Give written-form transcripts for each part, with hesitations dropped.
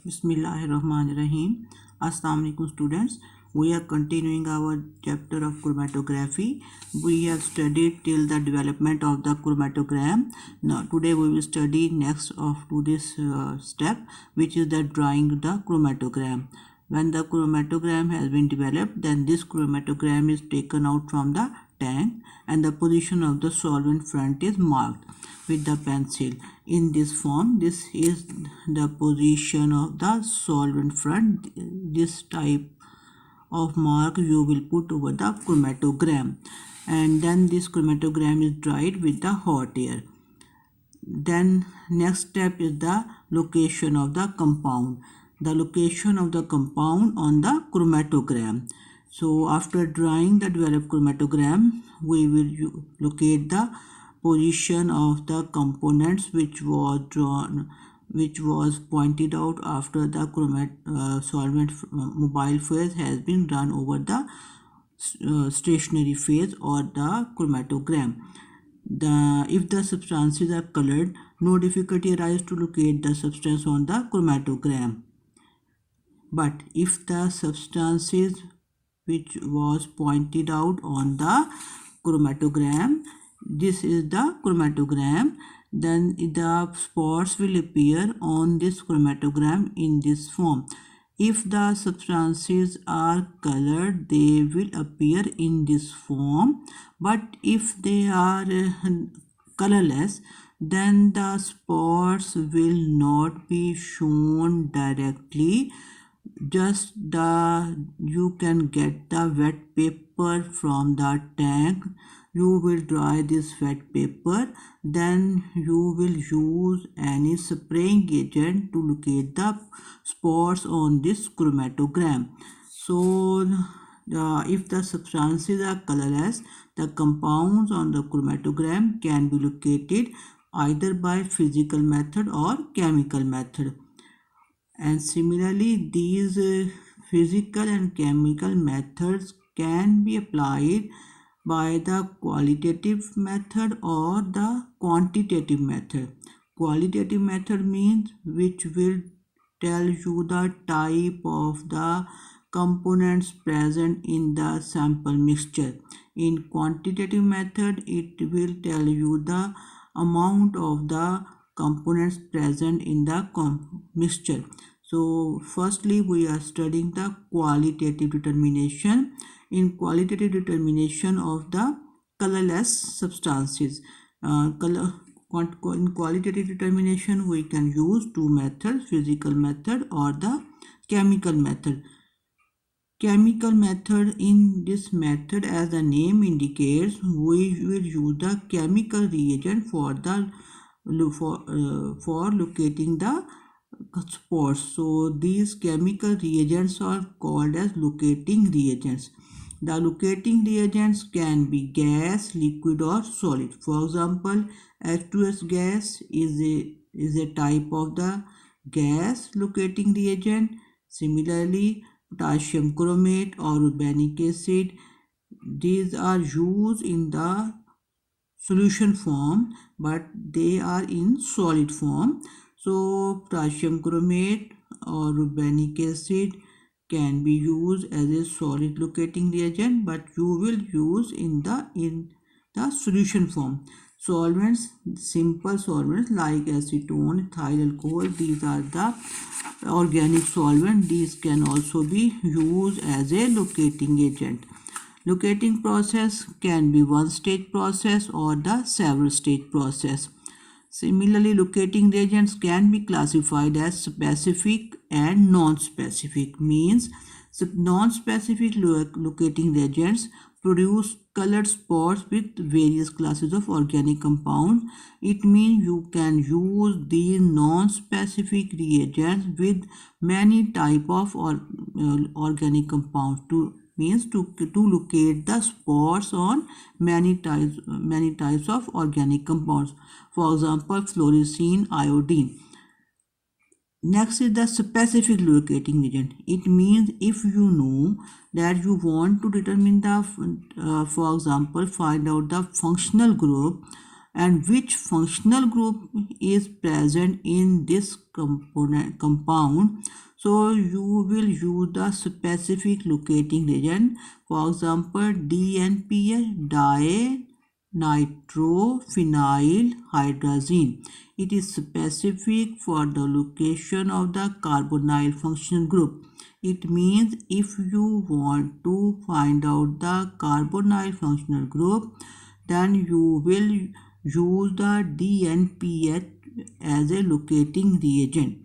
Bismillahirrahmanirrahim. Assalamu alaikum students. We are continuing our chapter of chromatography. We have studied till the development of the chromatogram. Now today we will study next of to this step, which is the drawing the chromatogram. When the chromatogram has been developed, then this chromatogram is taken out from the tank and the position of the solvent front is marked with the pencil in this form. This is the position of the solvent front. This type of mark you will put over the chromatogram, and then this chromatogram is dried with the hot air. Then next step is the location of the compound. The location of the compound on the chromatogram. So after drawing the developed chromatogram, we will locate the position of the components which was pointed out after the solvent mobile phase has been run over the stationary phase or the chromatogram. If the substances are colored, no difficulty arises to locate the substance on the chromatogram. But if the substances which was pointed out on the chromatogram, this is the chromatogram, then the spots will appear on this chromatogram in this form. If the substances are colored, they will appear in this form, but if they are colorless, then the spots will not be shown directly. Just you can get the wet paper from the tank. You will dry this wet paper, then you will use any spraying agent to locate the spots on this chromatogram. So if the substances are colorless, the compounds on the chromatogram can be located either by physical method or chemical method. And similarly, these physical and chemical methods can be applied by the qualitative method or the quantitative method. Qualitative method means which will tell you the type of the components present in the sample mixture. In quantitative method, it will tell you the amount of the components present in the mixture. So firstly, we are studying the qualitative determination. In qualitative determination of the colorless substances, in qualitative determination we can use two methods: physical method or the chemical method. Chemical method, in this method, as the name indicates, we will use the chemical reagent for locating the spots. So these chemical reagents are called as locating reagents. The locating reagents can be gas, liquid or solid. For example, H2S gas is a type of the gas locating reagent. Similarly, potassium chromate or urbanic acid, these are used in the solution form, but they are in solid form. So potassium chromate or urbanic acid can be used as a solid locating reagent, but you will use in the solution form. Solvents, simple solvents like acetone, ethyl alcohol, these are the organic solvent. These can also be used as a locating agent. Locating process can be one stage process or the several stage process. Similarly, locating reagents can be classified as specific and non-specific. Means non-specific locating reagents produce colored spots with various classes of organic compounds. It means you can use these non-specific reagents with many type of organic compounds to locate the spots on many types of organic compounds. For example, fluorescein, iodine. Next is the specific locating agent. It means if you know that you want to determine the, for example, find out the functional group, and which functional group is present in this compound. So you will use the specific locating reagent. For example, DNPH, dinitrophenyl hydrazine. It is specific for the location of the carbonyl functional group. It means if you want to find out the carbonyl functional group, then you will use the DNPH as a locating reagent.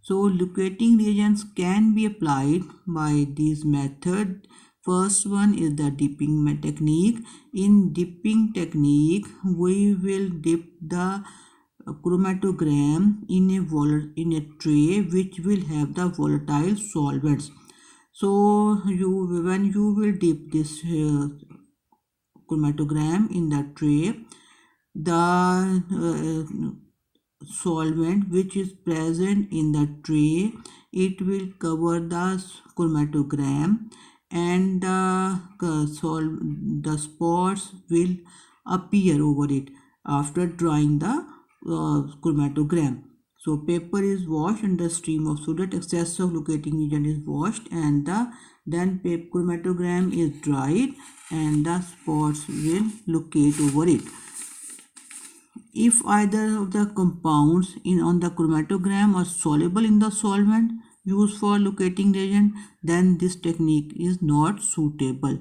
So locating reagents can be applied by this method. First one is the dipping technique. In dipping technique, we will dip the chromatogram in a tray which will have the volatile solvents. So when you will dip this chromatogram in the tray, the solvent which is present in the tray, it will cover the chromatogram, and the spots will appear over it after drying the chromatogram. So paper is washed under stream of so that excess of locating agent is washed, and then chromatogram is dried and the spots will locate over it. If either of the compounds on the chromatogram are soluble in the solvent used for locating reagent, then this technique is not suitable.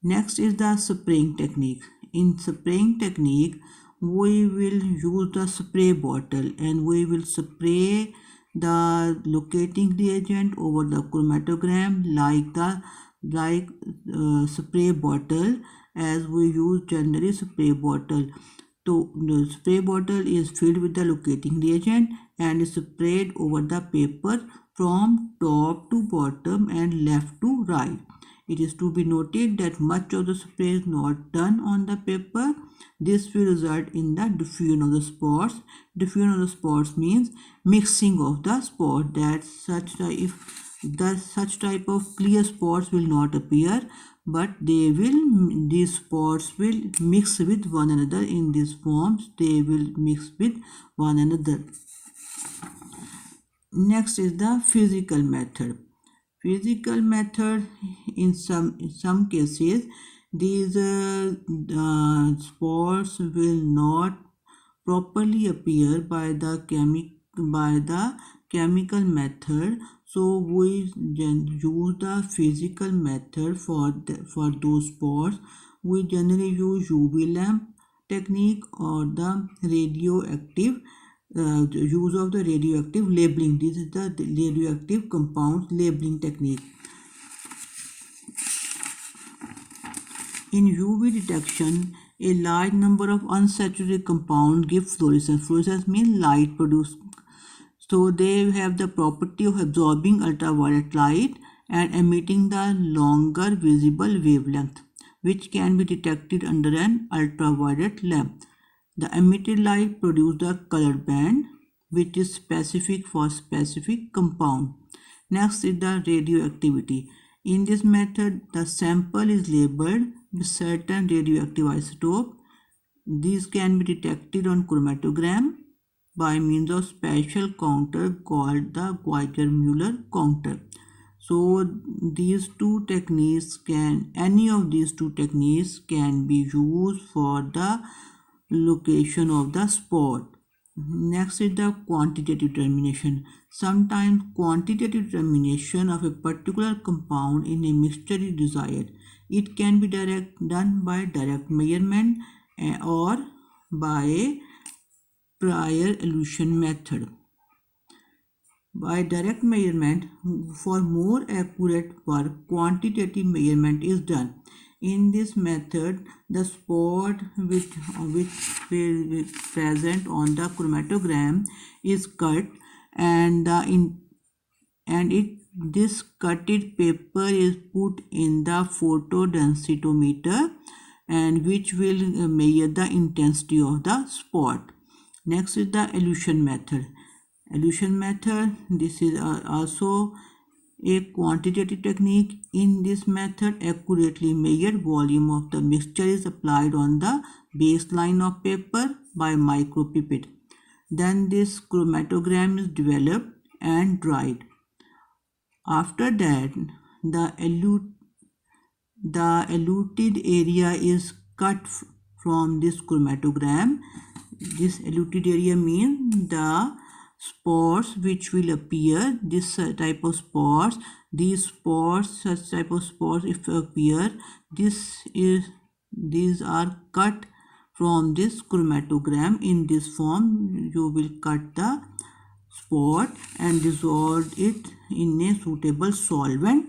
Next is the spraying technique. In spraying technique, we will use the spray bottle and we will spray the locating reagent over the chromatogram like spray bottle, as we use generally spray bottle. So the spray bottle is filled with the locating reagent and is sprayed over the paper from top to bottom and left to right. It is to be noted that much of the spray is not done on the paper. This will result in the diffusion of the spots. Diffusion of the spots means mixing of the spot, that such type of clear spots will not appear, but these spots will mix with one another in these forms. They will mix with one another. Next is the physical method. Physical method, in some cases these spots will not properly appear by the chemical method. So we use the physical method for those spots. We generally use UV lamp technique or the radioactive use of the radioactive labeling. This is the radioactive compounds labeling technique. In UV detection, a large number of unsaturated compounds give fluorescence. Fluorescence means light produced. So they have the property of absorbing ultraviolet light and emitting the longer visible wavelength, which can be detected under an ultraviolet lamp. The emitted light produces the colored band, which is specific for specific compound. Next is the radioactivity. In this method, the sample is labeled with certain radioactive isotope. These can be detected on chromatogram by means of special counter called the Geiger-Müller counter. So any of these two techniques can be used for the location of the spot. Next is the quantitative determination. Sometimes quantitative determination of a particular compound in a mixture is desired. It can be done by direct measurement or by a prior elution method. By direct measurement, for more accurate work, quantitative measurement is done. In this method, the spot which will be present on the chromatogram is cut, and this cutted paper is put in the photodensitometer, and which will measure the intensity of the spot. Next is the elution method. Elution method, this is also a quantitative technique. In this method, accurately measured volume of the mixture is applied on the baseline of paper by micropipette. Then this chromatogram is developed and dried. After that, the eluted area is cut from this chromatogram. This eluted area means the spores which will appear, this type of spores, such type of spores if appear, these are cut from this chromatogram. In this form you will cut the spot and dissolve it in a suitable solvent.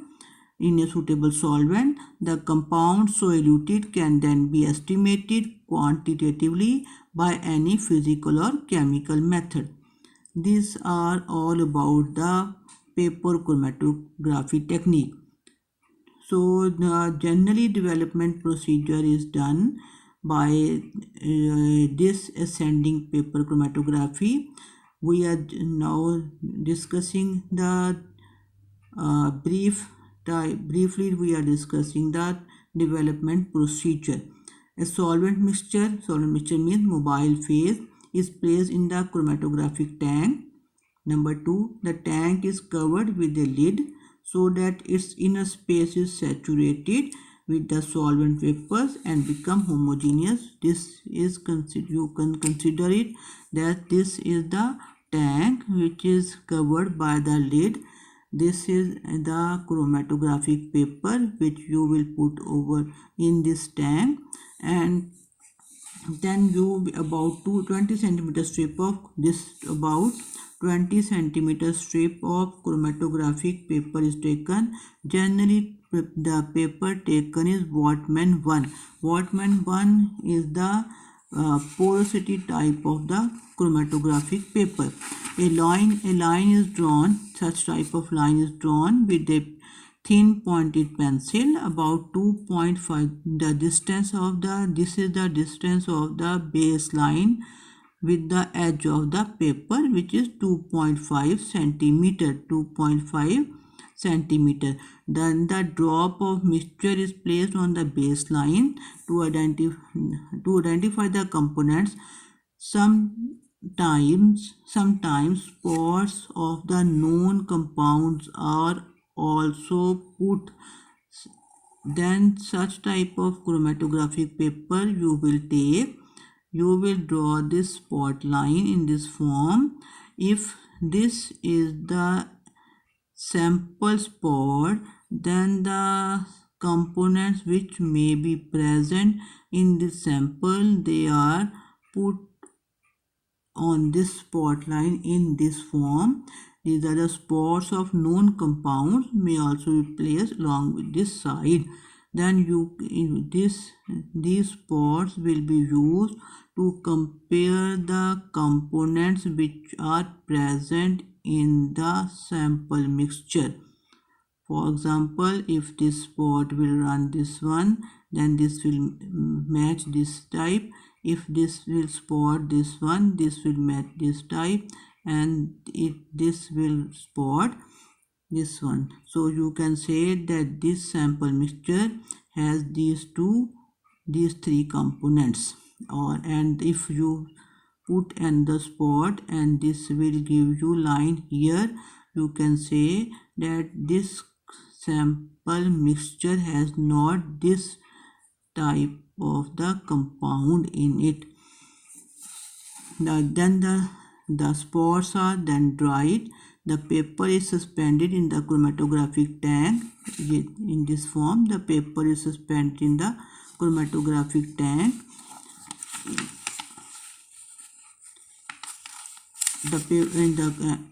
The compound so eluted can then be estimated quantitatively by any physical or chemical method. These are all about the paper chromatography technique. So the generally development procedure is done by this ascending paper chromatography. We are now discussing the briefly we are discussing the development procedure. A solvent mixture means mobile phase, is placed in the chromatographic tank. Number 2, the tank is covered with a lid so that its inner space is saturated with the solvent vapors and become homogeneous. This is you can consider it that this is the tank which is covered by the lid. This is the chromatographic paper which you will put over in this tank, and then you about 20 centimeter strip of this, about 20 centimeter strip of chromatographic paper is taken. Generally the paper taken is Whatman 1. Whatman 1 is the porosity type of the chromatographic paper. A line is drawn, such type of line is drawn with a thin pointed pencil about 2.5. The distance of this is the distance of the baseline with the edge of the paper, which is 2.5 centimeter. Then the drop of mixture is placed on the baseline to identify the components. Sometimes spores of the known compounds are also put. Then such type of chromatographic paper you will take. You will draw this spot line in this form. If this is the sample spot, then the components which may be present in the sample, they are put on this spot line in this form. These are the spots of known compounds, may also be placed along with this side. Then these spots will be used to compare the components which are present in the sample mixture. For example, if this spot will run this one, then this will match this type. If this will spot this one, this will match this type, and if this will spot this one. So you can say that this sample mixture has these three components. And if you put another spot and this will give you line here, you can say that this sample mixture has not this type of the compound in it. Then the spores are then dried. The paper is suspended in the chromatographic tank. In this form, the paper is suspended in the chromatographic tank.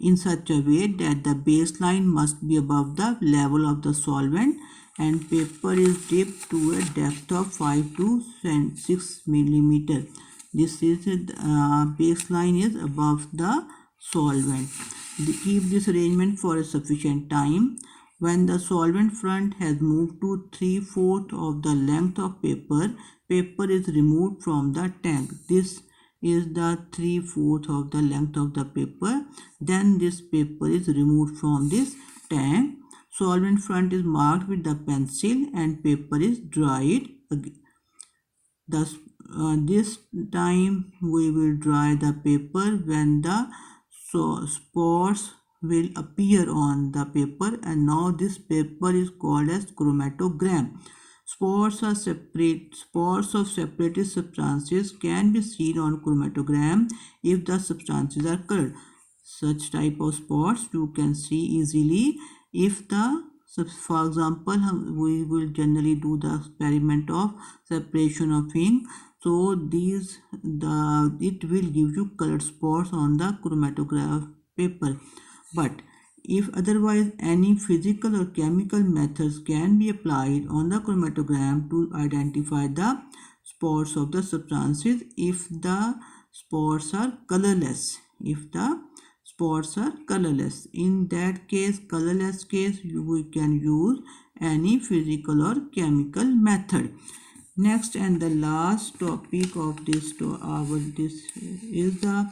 In such a way that the baseline must be above the level of the solvent, and paper is dipped to a depth of 5 to 6 millimeter. This is baseline is above the solvent. Keep this arrangement for a sufficient time. When the solvent front has moved to 3/4 of the length of paper is removed from the tank. This is the 3/4 of the length of the paper. Then this paper is removed from this tank. Solvent front is marked with the pencil and paper is dried. this time we will dry the paper when the spots will appear on the paper, and now this paper is called as chromatogram. Spots of separated substances can be seen on chromatogram if the substances are colored. Such type of spots you can see easily if the, for example, we will generally do the experiment of separation of ink. So it will give you colored spots on the chromatograph paper. But if otherwise, any physical or chemical methods can be applied on the chromatogram to identify the spots of the substances if the spots are colorless. If the spots are colorless, in that case, colorless case, we can use any physical or chemical method. Next and the last topic of this is the